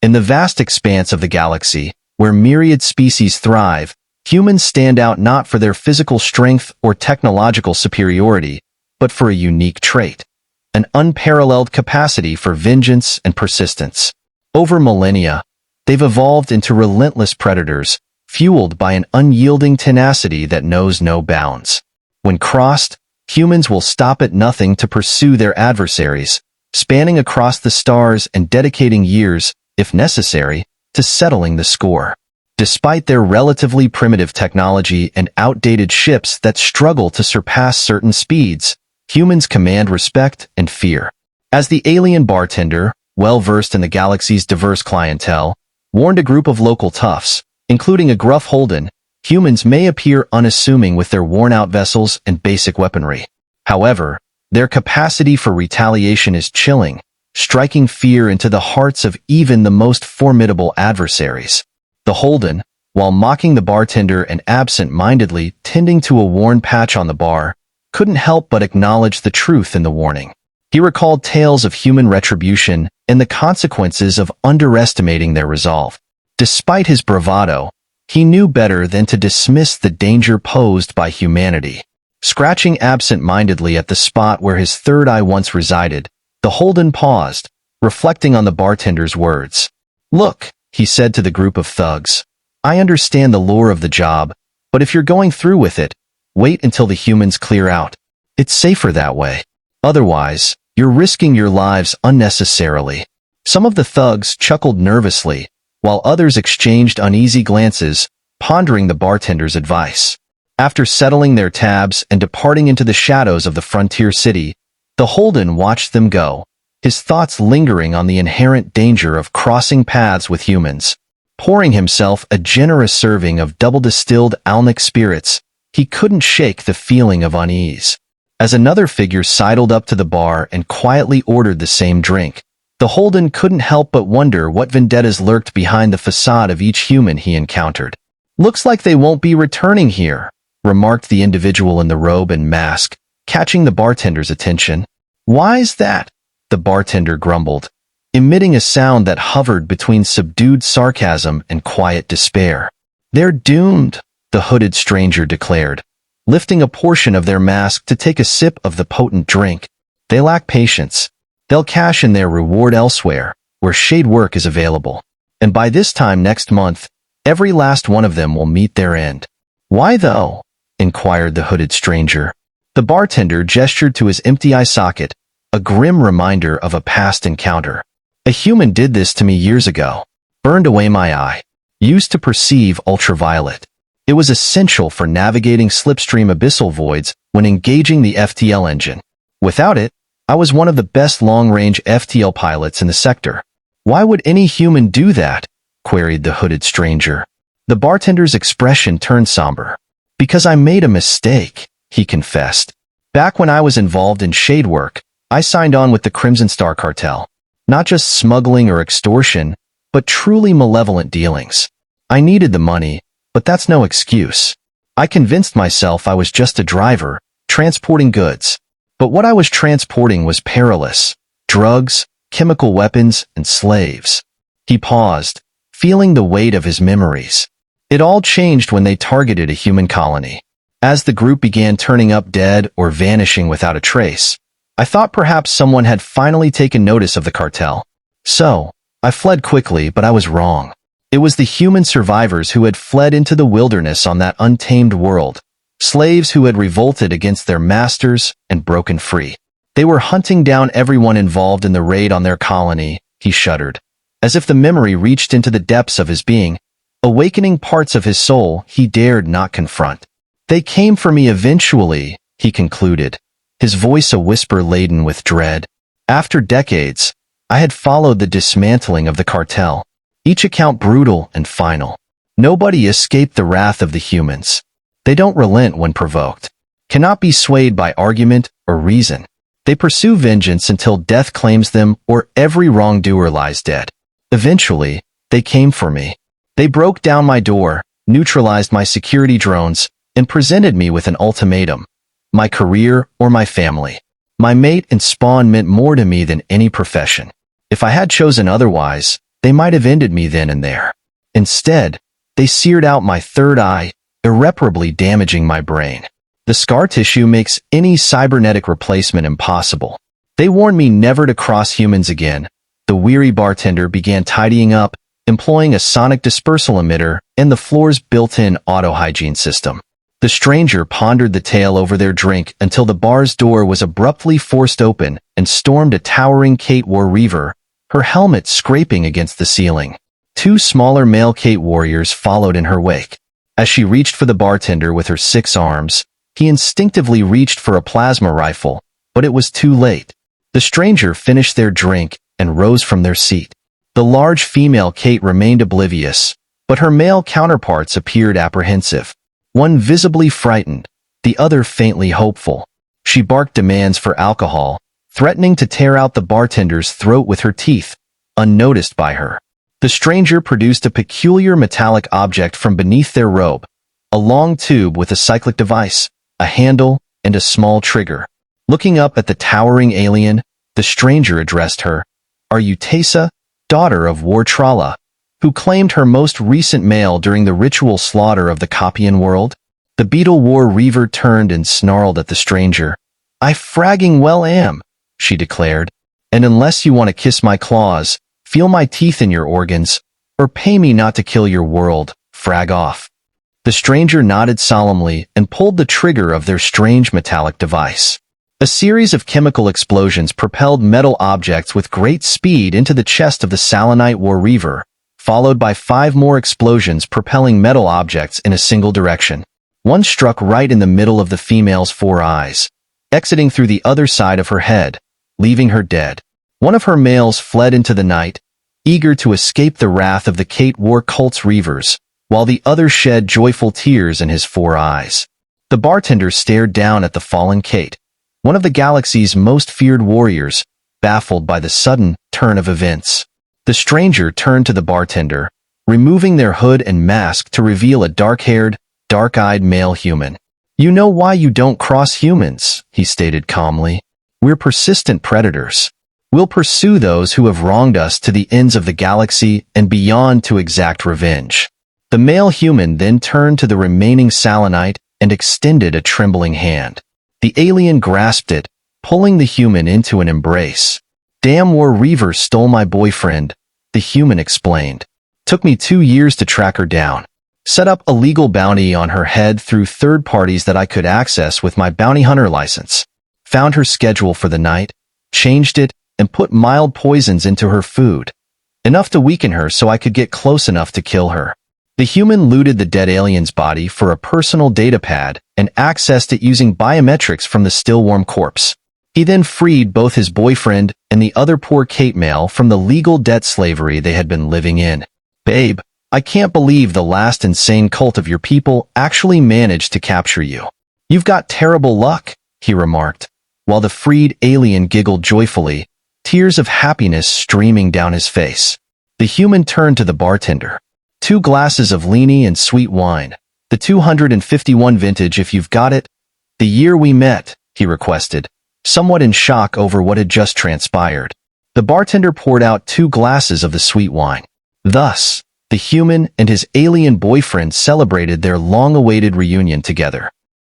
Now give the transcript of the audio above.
In the vast expanse of the galaxy, where myriad species thrive, humans stand out not for their physical strength or technological superiority, but for a unique trait: an unparalleled capacity for vengeance and persistence. Over millennia, they've evolved into relentless predators, fueled by an unyielding tenacity that knows no bounds. When crossed, humans will stop at nothing to pursue their adversaries, spanning across the stars and dedicating years, if necessary, to settling the score. Despite their relatively primitive technology and outdated ships that struggle to surpass certain speeds, humans command respect and fear. As the alien bartender, well-versed in the galaxy's diverse clientele, warned a group of local toughs, including a gruff Holden, humans may appear unassuming with their worn-out vessels and basic weaponry. However, their capacity for retaliation is chilling, striking fear into the hearts of even the most formidable adversaries. The Holden, while mocking the bartender and absent-mindedly tending to a worn patch on the bar, couldn't help but acknowledge the truth in the warning. He recalled tales of human retribution and the consequences of underestimating their resolve. Despite his bravado, he knew better than to dismiss the danger posed by humanity. Scratching absent-mindedly at the spot where his third eye once resided, the Holden paused, reflecting on the bartender's words. "Look," he said to the group of thugs, "I understand the lure of the job, but if you're going through with it, wait until the humans clear out. It's safer that way. Otherwise, you're risking your lives unnecessarily." Some of the thugs chuckled nervously, while others exchanged uneasy glances, pondering the bartender's advice. After settling their tabs and departing into the shadows of the frontier city, the Holden watched them go, his thoughts lingering on the inherent danger of crossing paths with humans. Pouring himself a generous serving of double-distilled Alnic spirits, he couldn't shake the feeling of unease. As another figure sidled up to the bar and quietly ordered the same drink, the Holden couldn't help but wonder what vendettas lurked behind the facade of each human he encountered. "Looks like they won't be returning here," remarked the individual in the robe and mask, catching the bartender's attention. "Why's that?" the bartender grumbled, emitting a sound that hovered between subdued sarcasm and quiet despair. "They're doomed," the hooded stranger declared, lifting a portion of their mask to take a sip of the potent drink. "They lack patience. They'll cash in their reward elsewhere, where shade work is available. And by this time next month, every last one of them will meet their end." "Why though?" inquired the hooded stranger. The bartender gestured to his empty eye socket, a grim reminder of a past encounter. "A human did this to me years ago. Burned away my eye. Used to perceive ultraviolet. It was essential for navigating slipstream abyssal voids when engaging the FTL engine. Without it, I was one of the best long-range FTL pilots in the sector." "Why would any human do that?" queried the hooded stranger. The bartender's expression turned somber. "Because I made a mistake," he confessed. "Back when I was involved in shade work, I signed on with the Crimson Star Cartel. Not just smuggling or extortion, but truly malevolent dealings. I needed the money, but that's no excuse. I convinced myself I was just a driver, transporting goods. But what I was transporting was perilous: drugs, chemical weapons, and slaves." He paused, feeling the weight of his memories. It all changed when they targeted a human colony. As the group began turning up dead or vanishing without a trace, I thought perhaps someone had finally taken notice of the cartel. So, I fled quickly, but I was wrong. It was the human survivors who had fled into the wilderness on that untamed world, slaves who had revolted against their masters and broken free. They were hunting down everyone involved in the raid on their colony. He shuddered, as if the memory reached into the depths of his being, awakening parts of his soul he dared not confront. "They came for me eventually," he concluded, his voice a whisper laden with dread. "After decades, I had followed the dismantling of the cartel, each account brutal and final. Nobody escaped the wrath of the humans. They don't relent when provoked, cannot be swayed by argument or reason. They pursue vengeance until death claims them or every wrongdoer lies dead. Eventually, they came for me. They broke down my door, neutralized my security drones, and presented me with an ultimatum: my career or my family. My mate and spawn meant more to me than any profession. If I had chosen otherwise, they might have ended me then and there. Instead, they seared out my third eye, irreparably damaging my brain. The scar tissue makes any cybernetic replacement impossible. They warned me never to cross humans again. The weary bartender began tidying up, employing a sonic dispersal emitter and the floor's built-in auto-hygiene system. The stranger pondered the tale over their drink until the bar's door was abruptly forced open and stormed a towering Kate War Reaver, her helmet scraping against the ceiling. Two smaller male Kate warriors followed in her wake. As she reached for the bartender with her 6 arms, he instinctively reached for a plasma rifle, but it was too late. The stranger finished their drink and rose from their seat. The large female Kate remained oblivious, but her male counterparts appeared apprehensive. One visibly frightened, the other faintly hopeful. She barked demands for alcohol, threatening to tear out the bartender's throat with her teeth, unnoticed by her. The stranger produced a peculiar metallic object from beneath their robe, a long tube with a cyclic device, a handle, and a small trigger. Looking up at the towering alien, the stranger addressed her. "Are you Tessa, daughter of War Tralla, who claimed her most recent male during the ritual slaughter of the Copian world?" The Beetle War Reaver turned and snarled at the stranger. "I fragging well am," she declared. "And unless you want to kiss my claws, feel my teeth in your organs, or pay me not to kill your world, frag off." The stranger nodded solemnly and pulled the trigger of their strange metallic device. A series of chemical explosions propelled metal objects with great speed into the chest of the Salinite War Reaver, followed by 5 more explosions propelling metal objects in a single direction. One struck right in the middle of the female's 4 eyes, exiting through the other side of her head, leaving her dead. One of her males fled into the night, eager to escape the wrath of the Kate War cult's reavers, while the other shed joyful tears in his 4 eyes. The bartender stared down at the fallen Kate, one of the galaxy's most feared warriors, baffled by the sudden turn of events. The stranger turned to the bartender, removing their hood and mask to reveal a dark-haired, dark-eyed male human. "You know why you don't cross humans," he stated calmly. "We're persistent predators. We'll pursue those who have wronged us to the ends of the galaxy and beyond to exact revenge." The male human then turned to the remaining Salinite and extended a trembling hand. The alien grasped it, pulling the human into an embrace. "Damn War Reaver stole my boyfriend," the human explained. "Took me 2 years to track her down. Set up a legal bounty on her head through third parties that I could access with my bounty hunter license. Found her schedule for the night, changed it, and put mild poisons into her food. Enough to weaken her so I could get close enough to kill her." The human looted the dead alien's body for a personal data pad and accessed it using biometrics from the still-warm corpse. He then freed both his boyfriend and the other poor Kate male from the legal debt slavery they had been living in. "Babe, I can't believe the last insane cult of your people actually managed to capture you. You've got terrible luck," he remarked, while the freed alien giggled joyfully, tears of happiness streaming down his face. The human turned to the bartender. "2 glasses of leany and sweet wine, the 251 vintage if you've got it. The year we met," he requested, somewhat in shock over what had just transpired. The bartender poured out 2 glasses of the sweet wine. Thus, the human and his alien boyfriend celebrated their long-awaited reunion together.